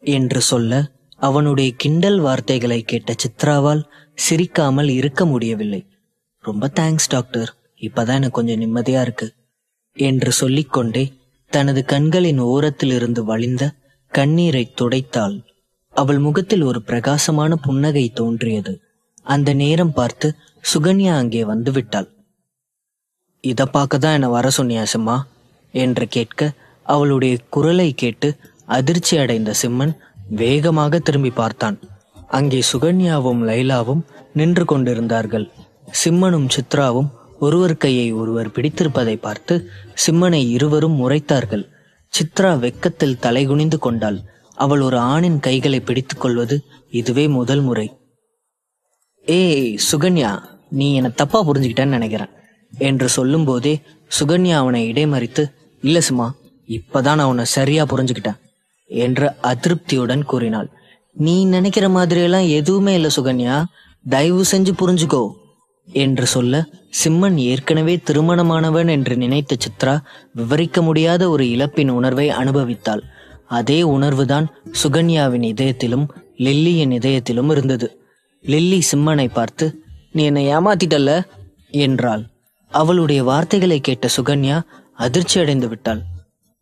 என்று சொல்ல, அவனுடைய கிண்டல் வார்த்தைகளை கேட்ட சித்ராவால் சிரிக்காமல் இருக்க முடியவில்லை. ரொம்ப தேங்க்ஸ் டாக்டர், இப்பதான் எனக்கு கொஞ்சம் நிம்மதியா இருக்கு என்று சொல்லிக்கொண்டே தனது கண்களின் ஓரத்தில் இருந்து வழிந்த கண்ணீரை துடைத்தாள். அவள் முகத்தில் ஒரு பிரகாசமான புன்னகை தோன்றியது. அந்த நேரம் பார்த்து சுகன்யா அங்கே வந்து விட்டாள். இத பார்க்கதான் என்ன வர சொன்னியா சிம்மா என்று கேட்க, அவளுடைய குரலை கேட்டு அதிர்ச்சி அடைந்த சிம்மன் வேகமாக திரும்பி பார்த்தான். அங்கே சுகன்யாவும் லைலாவும் நின்று கொண்டிருந்தார்கள். சிம்மனும் சித்ராவும் ஒருவர் கையை ஒருவர் பிடித்திருப்பதை பார்த்து சிம்மனை இருவரும் முறைத்தார்கள். சித்ரா வெக்கத்தில் தலைகுனிந்து கொண்டாள். அவள் ஒரு ஆணின் கைகளை பிடித்துக் கொள்வது இதுவே முதல் முறை. ஏய் சுகன்யா, நீ என்னை தப்பா புரிஞ்சுக்கிட்டேன்னு நினைக்கிறேன் என்று சொல்லும் போதே சுகன்யா அவனை இடைமறித்து, இல்ல சிம்மா, இப்பதான் நான் உன்னை சரியா புரிஞ்சுக்கிட்டேன் என்று அதிருப்தியுடன் கூறினாள். நீ நினைக்கிற மாதிரியெல்லாம் எதுவுமே இல்லை சுகன்யா, தயவு செஞ்சு புரிஞ்சுக்கோ என்று சொல்ல, சிம்மன் ஏற்கனவே திருமணமானவன் என்று நினைத்த சித்ரா விவரிக்க முடியாத ஒரு இழப்பின் உணர்வை அனுபவித்தாள். அதே உணர்வுதான் சுகன்யாவின் இதயத்திலும் லில்லியின் இதயத்திலும் இருந்தது. லில்லி சிம்மனை பார்த்து, நீ என்னை ஏமாத்திட்டல்ல என்றாள். அவளுடைய வார்த்தைகளை கேட்ட சுகன்யா அதிர்ச்சி அடைந்து விட்டாள்.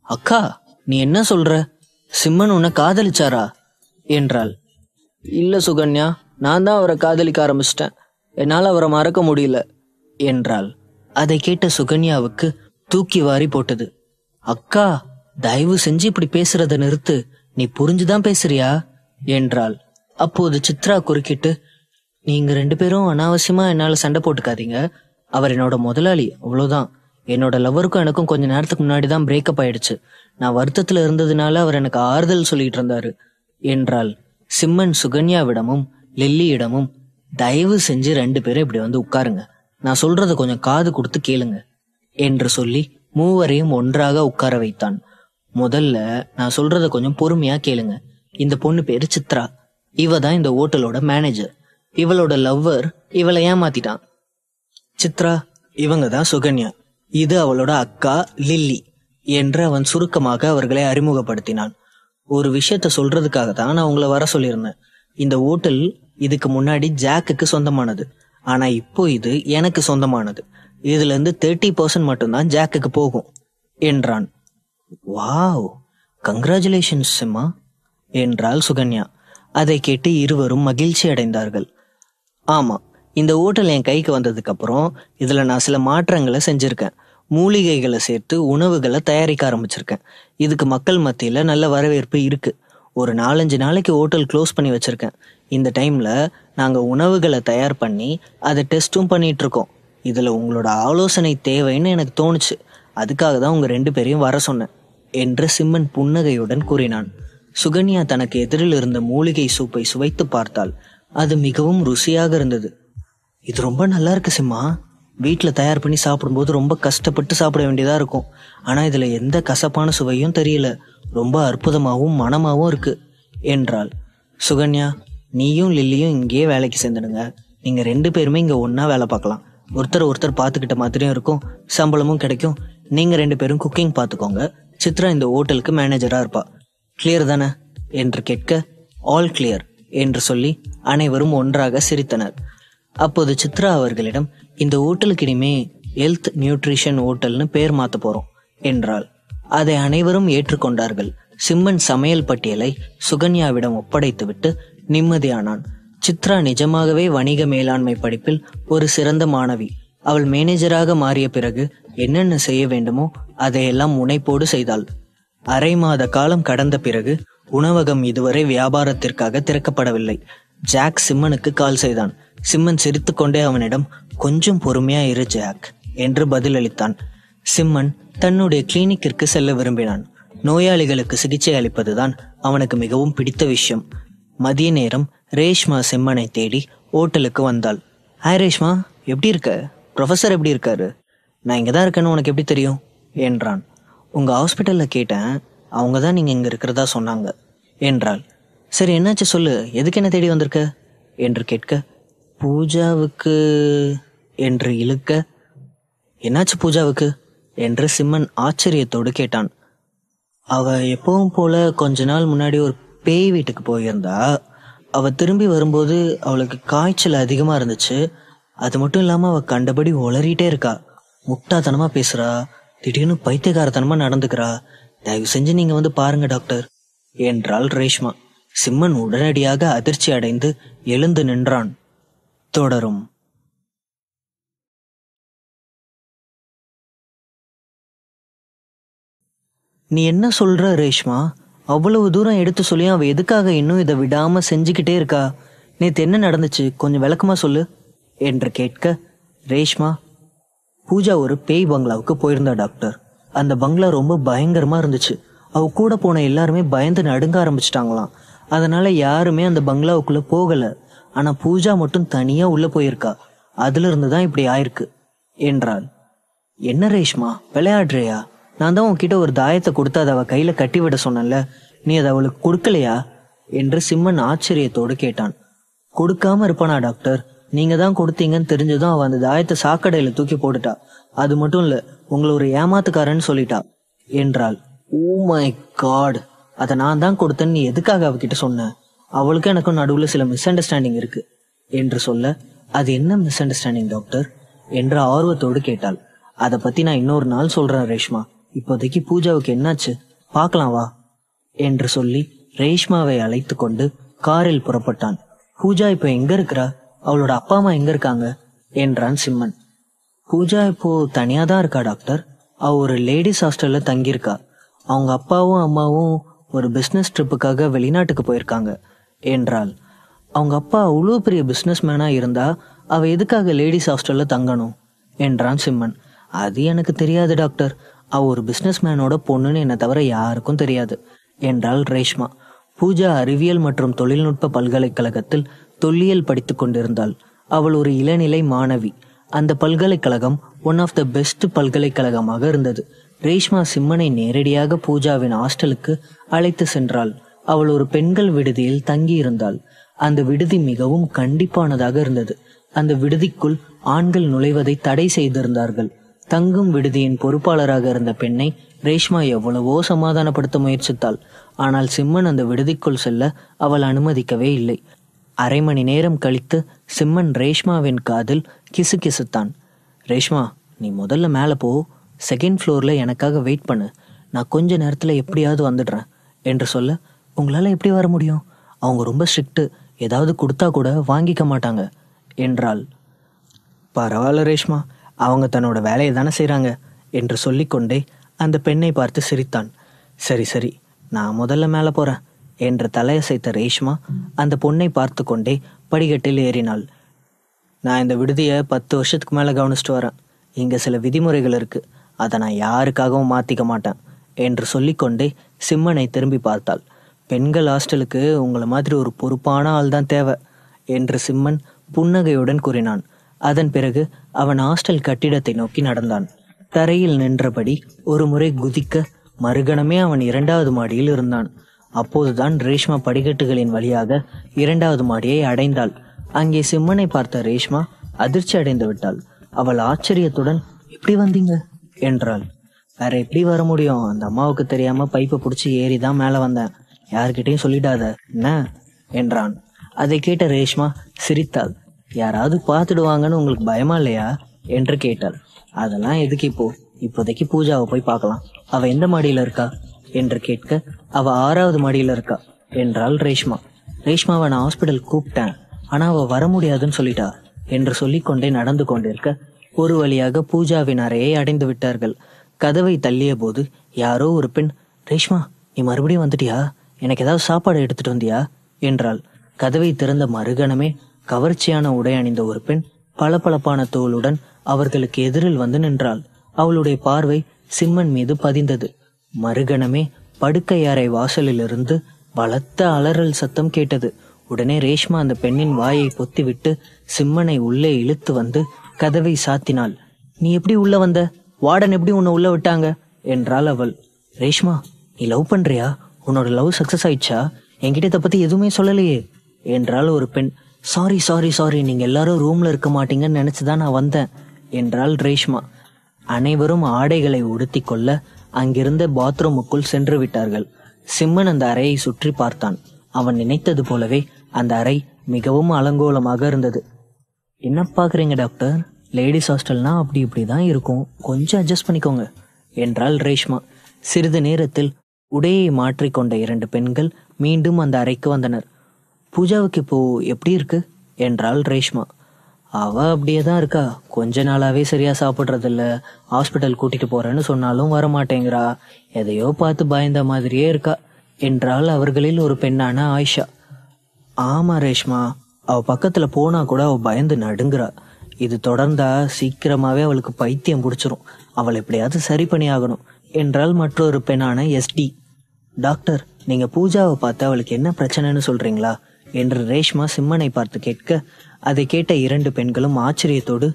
அக்கா, நீ என்ன சொல்ற? சிம்மன் உன்னை காதலிச்சாரா என்றாள். இல்ல சுகன்யா, நான் தான் அவரை காதலிக்க ஆரம்பிச்சிட்டேன். என்னால் அவரை மறக்க முடியல என்றாள். அதை கேட்ட சுகன்யாவுக்கு தூக்கி வாரி போட்டது. அக்கா, தயவு செஞ்சு இப்படி பேசுறத நிறுத்து. நீ புரிஞ்சுதான் பேசுறியா என்றாள். அப்போது சித்ரா குறுக்கிட்டு, நீங்க 2 பேரும் அனாவசியமா என்னால சண்டை போட்டுக்காதீங்க. அவர் என்னோட முதலாளி, அவ்வளவுதான். என்னோட லவருக்கும் எனக்கும் கொஞ்ச நேரத்துக்கு முன்னாடி தான் பிரேக்கப் ஆயிடுச்சு. நான் வருத்தத்துல இருந்ததுனால அவர் எனக்கு ஆறுதல் சொல்லிட்டு இருந்தாரு என்றாள். சிம்மன் சுகன்யாவிடமும் லில்லியிடமும், தயவு செஞ்சு 2 பேரும் இப்படி வந்து உட்காருங்க, நான் சொல்றத கொஞ்சம் காது கொடுத்து கேளுங்க என்று சொல்லி மூவரையும் ஒன்றாக உட்கார வைத்தான். முதல்ல நான் சொல்றத கொஞ்சம் பொறுமையா கேளுங்க. இந்த பொண்ணு பேரு சித்ரா. இவ தான் இந்த ஹோட்டலோட மேனேஜர். இவளோட லவ்வர் இவளை ஏமாத்திட்டான். சித்ரா, இவங்க தான் சுகன்யா. இது அவளோட அக்கா லில்லி என்று அவன் சுருக்கமாக அவர்களை அறிமுகப்படுத்தினான். ஒரு விஷயத்த சொல்றதுக்காக தான் நான் உங்களை வர சொல்லியிருந்தேன். இந்த ஓட்டல் இதுக்கு முன்னாடி ஜாக்குக்கு சொந்தமானது, ஆனா இப்போ இது எனக்கு சொந்தமானது. இதுல இருந்து 30% மட்டும்தான் ஜாக்குக்கு போகும் என்றான். வாவ், கங்க்ராச்சுலேஷன்ஸ் சிம்மா என்றாள் சுகன்யா. அதை கேட்டு இருவரும் மகிழ்ச்சி அடைந்தார்கள். ஆமா, இந்த ஓட்டல் என் கைக்கு வந்ததுக்கு அப்புறம் இதுல நான் சில மாற்றங்களை செஞ்சிருக்கேன். மூலிகைகளை சேர்த்து உணவுகளை தயாரிக்க ஆரம்பிச்சிருக்கேன். இதுக்கு மக்கள் மத்தியில நல்ல வரவேற்பு இருக்கு. ஒரு 4-5 நாளைக்கு ஹோட்டல் க்ளோஸ் பண்ணி வச்சிருக்கேன். இந்த டைம்ல நாங்க உணவுகளை தயார் பண்ணி அதை டெஸ்ட்டும் பண்ணிட்டு இருக்கோம். இதுல உங்களோட ஆலோசனை தேவைன்னு எனக்கு தோணுச்சு. அதுக்காக தான் உங்க 2 பேரையும் வர சொன்னேன் என்று சிம்மன் புன்னகையுடன் கூறினான். சுகன்யா தனக்கு எதிரில் இருந்த மூலிகை சூப்பை சுவைத்து பார்த்தாள். அது மிகவும் ருசியாக இருந்தது. இது ரொம்ப நல்லா இருக்கு சிம்மா. வீட்டில் தயார் பண்ணி சாப்பிடும்போது ரொம்ப கஷ்டப்பட்டு சாப்பிட வேண்டியதா இருக்கும். ஆனா இதுல எந்த கசப்பான சுவையும் தெரியல. ரொம்ப அற்புதமாகவும் மனமாவும் இருக்கு என்றாள். சுகன்யா, நீயும் லில்லியும் இங்கேயே வேலைக்கு சேர்ந்துடுங்க. நீங்க 2 பேருமே இங்க ஒன்னா வேலை பார்க்கலாம். ஒருத்தர் பார்த்துக்கிட்ட மாதிரியும் இருக்கும், சம்பளமும் கிடைக்கும். நீங்க 2 பேரும் குக்கிங் பார்த்துக்கோங்க. சித்ரா இந்த ஹோட்டலுக்கு மேனேஜரா இருப்பா. கிளியர் தானே என்று கேட்க, ஆல் கிளியர் என்று சொல்லி அனைவரும் ஒன்றாக சிரித்தனர். அப்போது சித்ரா அவர்களிடம், இந்த ஹோட்டலுக்கு இனிமே ஹெல்த் நியூட்ரிஷன் ஹோட்டல்னு பேர் மாத்த போறோம் என்றாள். அதை அனைவரும் ஏற்றுக்கொண்டார்கள். சிம்மன் சமையல் பட்டியலை சுகன்யாவிடம் ஒப்படைத்துவிட்டு நிம்மதியானான். சித்ரா நிஜமாகவே வணிக மேலாண்மை படிப்பில் ஒரு சிறந்த மாணவி. அவள் மேனேஜராக மாறிய பிறகு என்னென்ன செய்ய வேண்டுமோ அதையெல்லாம் முனைப்போடு செய்தாள். அரை மாத காலம் கடந்த பிறகு உணவகம் இதுவரை வியாபாரத்திற்காக திறக்கப்படவில்லை. ஜாக் சிம்மனுக்கு கால் செய்தான். சிம்மன் சிரித்துக்கொண்டே அவனிடம், கொஞ்சம் பொறுமையா இரு ஜாக் என்று பதிலளித்தான். சிம்மன் தன்னுடைய கிளினிக்கிற்கு செல்ல விரும்பினான். நோயாளிகளுக்கு சிகிச்சை அளிப்பதுதான் அவனுக்கு மிகவும் பிடித்த விஷயம். மதிய நேரம் ரேஷ்மா சிம்மனை தேடி ஹோட்டலுக்கு வந்தாள். ஹாய் ரேஷ்மா, எப்படி இருக்க? ப்ரொஃபஸர் எப்படி இருக்காரு? நான் இங்கே தான் இருக்கேன்னு உனக்கு எப்படி தெரியும் என்றான். உங்கள் ஹாஸ்பிட்டலில் கேட்டேன், அவங்க தான் நீங்கள் இங்கே இருக்கிறதா சொன்னாங்க என்றாள். சரி, என்னாச்சு சொல்லு, எதுக்கு என்ன தேடி வந்திருக்க என்று கேட்க, பூஜாவுக்கு என்று இழுக்க, என்னாச்சு பூஜாவுக்கு என்று சிம்மன் ஆச்சரியத்தோடு கேட்டான். அவ எப்பவும் போல கொஞ்ச நாள் முன்னாடி ஒரு பேய் வீட்டுக்கு போயிருந்தா. அவ திரும்பி வரும்போது அவளுக்கு காய்ச்சல் அதிகமா இருந்துச்சு. அது மட்டும் இல்லாம அவ கண்டபடி உளறிட்டே இருக்கா. முட்டாத்தனமா பேசுறா, திடீர்னு பைத்தியகாரத்தனமா நடந்துக்கிறா. தயவு செஞ்சு நீங்க வந்து பாருங்க டாக்டர் என்றாள் ரேஷ்மா. சிம்மன் உடனடியாக அதிர்ச்சி அடைந்து எழுந்து நின்றான். தொடரும். நீ என்ன சொல்ற ரேஷ்மா? அவ்வளவு தூரம் எடுத்து சொல்லி அவ எதுக்காக இன்னும் இதை விடாம செஞ்சுக்கிட்டே இருக்கா? நேத்து என்ன நடந்துச்சு, கொஞ்சம் விளக்கமா சொல்லு என்று கேட்க, ரேஷ்மா, பூஜா ஒரு பேய் பங்களாவுக்கு போயிருந்தா டாக்டர். அந்த பங்களா ரொம்ப பயங்கரமா இருந்துச்சு. அவ கூட போன எல்லாருமே பயந்து நடுங்க ஆரம்பிச்சிட்டாங்களாம். அதனால யாருமே அந்த பங்களாவுக்குள்ள போகல. ஆனா பூஜா மட்டும் தனியா உள்ள போயிருக்கா. அதுல இருந்துதான் இப்படி ஆயிருக்கு என்றாள். என்ன ரேஷ்மா, விளையாடுறியா? நான் தான் உன்கிட்ட ஒரு தாயத்தை கொடுத்து அதை அவ கையில கட்டி விட சொன்னேன்ல, நீ அதை அவளுக்கு கொடுக்கலையா என்று சிம்மன் ஆச்சரியத்தோடு கேட்டான். கொடுக்காம இருப்பானா டாக்டர்? நீங்க தான் கொடுத்தீங்கன்னு தெரிஞ்சதும் அவ அந்த தாயத்தை சாக்கடையில தூக்கி போட்டுட்டா. அது மட்டும் இல்ல, உங்களை ஒரு ஏமாத்துக்காரன்னு சொல்லிட்டா என்றாள். ஓ மை காட், அதை நான் தான் கொடுத்தேன்னு நீ எதுக்காக அவகிட்ட சொன்ன? அவளுக்கு எனக்கும் நடுவுல சில மிஸ் அண்டர்ஸ்டாண்டிங் இருக்கு என்று சொல்ல, அது என்ன மிஸ் அண்டர்ஸ்டாண்டிங் டாக்டர் என்ற ஆர்வத்தோடு கேட்டாள். அதை பத்தி நான் இன்னொரு நாள் சொல்றேன் ரேஷ்மா. இப்போதைக்கு பூஜாவுக்கு என்னாச்சு பார்க்கலாம் வா என்று சொல்லி ரேஷ்மாவை அழைத்து கொண்டு காரில் புறப்பட்டான். பூஜா இப்ப எங்க இருக்கிறா? அவளோட அப்பா அம்மா எங்க இருக்காங்க என்றான் சிம்மன். பூஜா இப்போ தனியா தான் இருக்கா டாக்டர். அவ ஒரு லேடிஸ் ஹாஸ்டல்ல தங்கியிருக்கா. அவங்க அப்பாவும் அம்மாவும் ஒரு பிசினஸ் ட்ரிப்புக்காக வெளிநாட்டுக்கு போயிருக்காங்க என்றாள். அவங்க அப்பா அவ்வளோ பெரிய பிசினஸ் மேனா இருந்தா அவ எதுக்காக லேடிஸ் ஹாஸ்டல்ல தங்கணும் என்றான் சிம்மன். அது எனக்கு தெரியாது டாக்டர். அவ ஒரு பிசினஸ் மேனோட பொண்ணுன்னு என்னை தவிர யாருக்கும் தெரியாது என்றாள் ரேஷ்மா. பூஜா அறிவியல் மற்றும் தொழில்நுட்ப பல்கலைக்கழகத்தில் தொல்லியல் படித்து கொண்டிருந்தாள். அவள் ஒரு இளநிலை மாணவி. அந்த பல்கலைக்கழகம் ஒன் ஆஃப் த பெஸ்ட் பல்கலைக்கழகமாக இருந்தது. ரேஷ்மா சிம்மனை நேரடியாக பூஜாவின் ஹாஸ்டலுக்கு அழைத்து சென்றாள். அவள் ஒரு பெண்கள் விடுதியில் தங்கி இருந்தாள். அந்த விடுதி மிகவும் கண்டிப்பானதாக இருந்தது. அந்த விடுதிக்குள் ஆண்கள் நுழைவதை தடை செய்திருந்தார்கள். தங்கும் விடுதியின் பொறுப்பாளராக இருந்த பெண்ணை ரேஷ்மா எவ்வளவோ சமாதானப்படுத்த முயற்சித்தாள். ஆனால் சிம்மன் அந்த விடுதிக்குள் செல்ல அவள் அனுமதிக்கவே இல்லை. அரை மணி நேரம் கழித்து சிம்மன் ரேஷ்மாவின் காதில் கிசுகிசுத்தான். ரேஷ்மா, நீ முதல்ல மேலே போ, செகண்ட் ஃப்ளோரில் எனக்காக வெயிட் பண்ணு, நான் கொஞ்ச நேரத்தில் எப்படியாவது வந்துடுறேன் என்று சொல்ல, உங்களால் எப்படி வர முடியும்? அவங்க ரொம்ப ஸ்ட்ரிக்ட்டு, ஏதாவது கொடுத்தா கூட வாங்கிக்க மாட்டாங்க என்றாள். பரவாயில்ல ரேஷ்மா, அவங்க தன்னோட வேலையை தானே செய்கிறாங்க என்று சொல்லிக்கொண்டே அந்த பெண்ணை பார்த்து சிரித்தான். சரி சரி, நான் முதல்ல மேலே போகிறேன் என்று தலையசைத்த ரேஷ்மா அந்த பொண்ணை பார்த்து கொண்டே படிக்கட்டில் ஏறினாள். நான் இந்த விடுதியை 10 வருஷத்துக்கு மேலே கவனிச்சிட்டு வரேன். இங்கே சில விதிமுறைகள் இருக்குது, அதை நான் யாருக்காகவும் மாற்றிக்க மாட்டேன் என்று சொல்லிக்கொண்டே சிம்மனை திரும்பி பார்த்தாள். பெண்கள் ஹாஸ்டலுக்கு உங்களை மாதிரி ஒரு பொறுப்பான ஆள் தான் தேவை என்று சிம்மன் புன்னகையுடன் கூறினான். அதன் பிறகு அவன் ஹாஸ்டல் கட்டிடத்தை நோக்கி நடந்தான். தரையில் நின்றபடி ஒரு முறை குதிக்க மறுகணமே அவன் 2வது மாடியில் இருந்தான். அப்போதுதான் ரேஷ்மா படிக்கட்டுகளின் வழியாக 2வது மாடியை அடைந்தாள். அங்கே சிம்மனை பார்த்த ரேஷ்மா அதிர்ச்சி அடைந்து விட்டாள். அவள் ஆச்சரியத்துடன், எப்படி வந்தீங்க என்றாள். வேற எப்படி வர முடியும், அந்த அம்மாவுக்கு தெரியாம பைப்பை பிடிச்சி ஏறிதான் மேலே வந்தேன், யார்கிட்டையும் சொல்லிடாத என்ன என்றான். அதை கேட்ட ரேஷ்மா சிரித்தாள். யாராவது பார்த்துடுவாங்கன்னு உங்களுக்கு பயமா இல்லையா என்று கேட்டாள். அதெல்லாம் எதுக்கு, இப்போதைக்கு பூஜாவை போய் பார்க்கலாம், அவ எந்த மாடியில இருக்கா என்று கேட்க, அவ 6வது மாடியில இருக்கா என்றாள் ரேஷ்மா. ரேஷ்மாவை நான் ஹாஸ்பிட்டல் கூப்பிட்டேன், ஆனா அவ வர முடியாதுன்னு சொல்லிட்டா என்று சொல்லிக்கொண்டே நடந்து கொண்டிருக்க ஒரு வழியாக பூஜாவின் அறையை அடைந்து விட்டார்கள். கதவை தள்ளிய போது யாரோ ஒரு பெண், ரேஷ்மா நீ மறுபடியும் வந்துட்டியா, எனக்கு ஏதாவது சாப்பாடு எடுத்துட்டு வந்தியா என்றாள். கதவை திறந்த மறுகணமே கவர்ச்சியான உடை அணிந்த ஒரு பெண் பளபளப்பான தோளுடன் அவர்களுக்கு எதிரில் வந்து நின்றாள். அவளுடைய பார்வை சிம்மன் மீது பதிந்தது. மறுகணமே படுக்கை அறை வாசலிலிருந்து பலத்த அலறல் சத்தம் கேட்டது. உடனே ரேஷ்மா அந்த பெண்ணின் வாயை பொத்திவிட்டு சிம்மனை உள்ளே இழுத்து வந்து கதவை சாத்தினாள். நீ எப்படி உள்ள வந்த, வார்டன் எப்படி உன்னை உள்ள விட்டாங்க என்றாள் அவள். ரேஷ்மா, நீ லவ் பண்றியா, உன்னோட லவ் சக்சஸ் ஆயிடுச்சா, என்கிட்ட இதை பத்தி எதுவுமே சொல்லலையே என்றாள் ஒரு பெண். சாரி சாரி சாரி, நீங்க எல்லாரும் ரூம்ல இருக்க மாட்டீங்கன்னு நினைச்சுதான் நான் வந்தேன் என்றாள் ரேஷ்மா. அனைவரும் ஆடைகளை உடுத்தி கொள்ள அங்கிருந்த பாத்ரூமுக்குள் சென்று விட்டார்கள். சிம்மன் அந்த அறையை சுற்றி பார்த்தான். அவன் நினைத்தது போலவே அந்த அறை மிகவும் அலங்கோலமாக இருந்தது. என்ன பாக்குறீங்க டாக்டர், லேடிஸ் ஹாஸ்டல்னா அப்படி இப்படிதான் இருக்கும், கொஞ்சம் அட்ஜஸ்ட் பண்ணிக்கோங்க என்றாள் ரேஷ்மா. சிறிது நேரத்தில் உடையை மாற்றிக்கொண்ட 2 பெண்கள் மீண்டும் அந்த அறைக்கு வந்தனர். பூஜாவுக்கு இப்போ எப்படி இருக்கு என்றாள் ரேஷ்மா. அவ அப்படியே தான் இருக்கா, கொஞ்ச நாளாவே சரியா சாப்பிட்றதில்ல, ஹாஸ்பிட்டல் கூட்டிட்டு போறேன்னு சொன்னாலும் வரமாட்டேங்கிறா, எதையோ பார்த்து பயந்த மாதிரியே இருக்கா என்றாள் அவர்களில் ஒரு பெண்ணான ஆயிஷா. ஆமா ரேஷ்மா, அவ பக்கத்துல போனா கூட அவ பயந்து நடுங்குறா, இது தொடர்ந்தா சீக்கிரமாவே அவளுக்கு பைத்தியம் பிடிச்சிரும், அவள் எப்படியாவது சரி பண்ணி ஆகணும் என்றால் மற்றொரு பெண்ணான SD. டாக்டர், நீங்க பூஜாவை பார்த்து அவளுக்கு என்ன பிரச்சனைன்னு சொல்றீங்களா என்று ரேஷ்மா சிம்மனை பார்த்து கேட்க, அதை கேட்ட 2 பெண்களும் ஆச்சரியத்தோடு,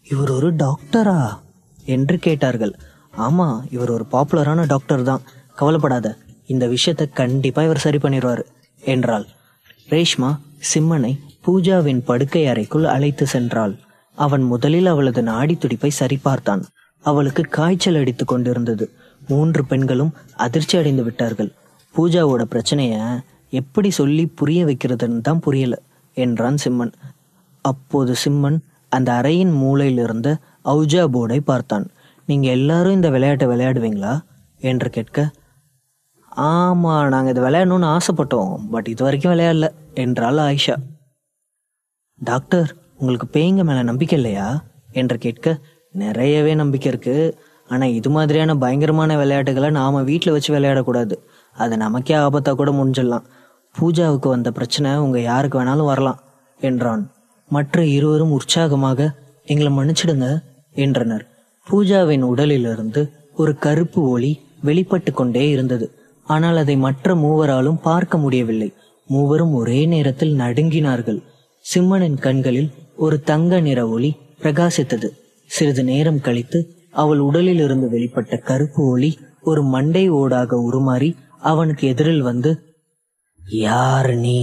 இவர் ஒரு டாக்டரா என்று கேட்டார்கள். ஆமா, இவர் ஒரு பாப்புலரான டாக்டர் தான், கவலைப்படாத, இந்த விஷயத்தை கண்டிப்பா இவர் சரி பண்ணிடுவாரு என்றாள். ரேஷ்மா சிம்மனை பூஜாவின் படுக்கை அறைக்குள் அழைத்து சென்றாள். அவன் முதலில் அவளது நாடி துடிப்பை சரிபார்த்தான். அவளுக்கு காய்ச்சல் அடித்து கொண்டிருந்தது. 3 பெண்களும் அதிர்ச்சி அடைந்து விட்டார்கள். பூஜாவோட பிரச்சனைய எப்படி சொல்லி புரிய வைக்கிறதுன்னு தான் புரியல என்றான் சிம்மன். அப்போது சிம்மன் அந்த அறையின் மூலையில் இருந்த அவுஜா போர்டை பார்த்தான். நீங்க எல்லாரும் இந்த விளையாட்டை விளையாடுவீங்களா என்று கேட்க, ஆமா, நாங்க இதை விளையாடணும்னு ஆசைப்பட்டோம், பட் இது வரைக்கும் விளையாடல என்றாள் ஆயிஷா. டாக்டர், உங்களுக்கு பேய்ங்க மேல நம்பிக்கை இல்லையா என்று கேட்க, நிறையவே நம்பிக்கை இருக்கு, ஆனா இது மாதிரியான பயங்கரமான விளையாட்டுகளை நாம வீட்டுல வச்சு விளையாடக்கூடாது, அது நமக்கே ஆபத்தா கூட முடிஞ்சிடலாம். பூஜாவுக்கு வந்த பிரச்சனை உங்க யாருக்கு வேணாலும் வரலாம் என்றான். மற்ற இருவரும் உற்சாகமாக எங்களை மன்னிச்சிடுங்க என்றனர். பூஜாவின் உடலிலிருந்து ஒரு கருப்பு ஒளி வெளிப்பட்டு கொண்டே இருந்தது. ஆனால் அதை மற்ற மூவராலும் பார்க்க முடியவில்லை. மூவரும் ஒரே நேரத்தில் நடுங்கினார்கள். சிம்மனின் கண்களில் ஒரு தங்க நிற ஒளி பிரகாசித்தது. சிறிது நேரம் கழித்து அவள் உடலில் இருந்து வெளிப்பட்ட கருப்பு ஒளி ஒரு மண்டை ஓடாக உருமாறி அவனுக்கு எதிரில் வந்து, யார் நீ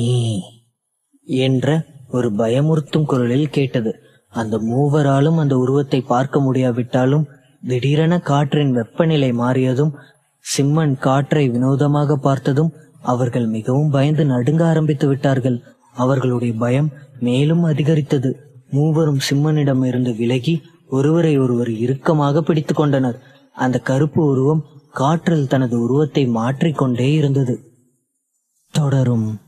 என்ற ஒரு பயமுறுத்தும் குரலில் கேட்டது. அந்த மூவராலும் அந்த உருவத்தை பார்க்க முடியாவிட்டாலும் திடீரென காற்றின் வெப்பநிலை மாறியதும் சிம்மன் காற்றை வினோதமாக பார்த்ததும் அவர்கள் மிகவும் பயந்து நடுங்க ஆரம்பித்து விட்டார்கள். அவர்களுடைய பயம் மேலும் அதிகரித்தது. மூவரும் சிம்மனிடம் இருந்து விலகி ஒருவரை ஒருவர் இறுக்கமாக பிடித்து கொண்டனர். அந்த கருப்பு உருவம் காற்றில் தனது உருவத்தை மாற்றிக்கொண்டே இருந்தது. தொடரும்.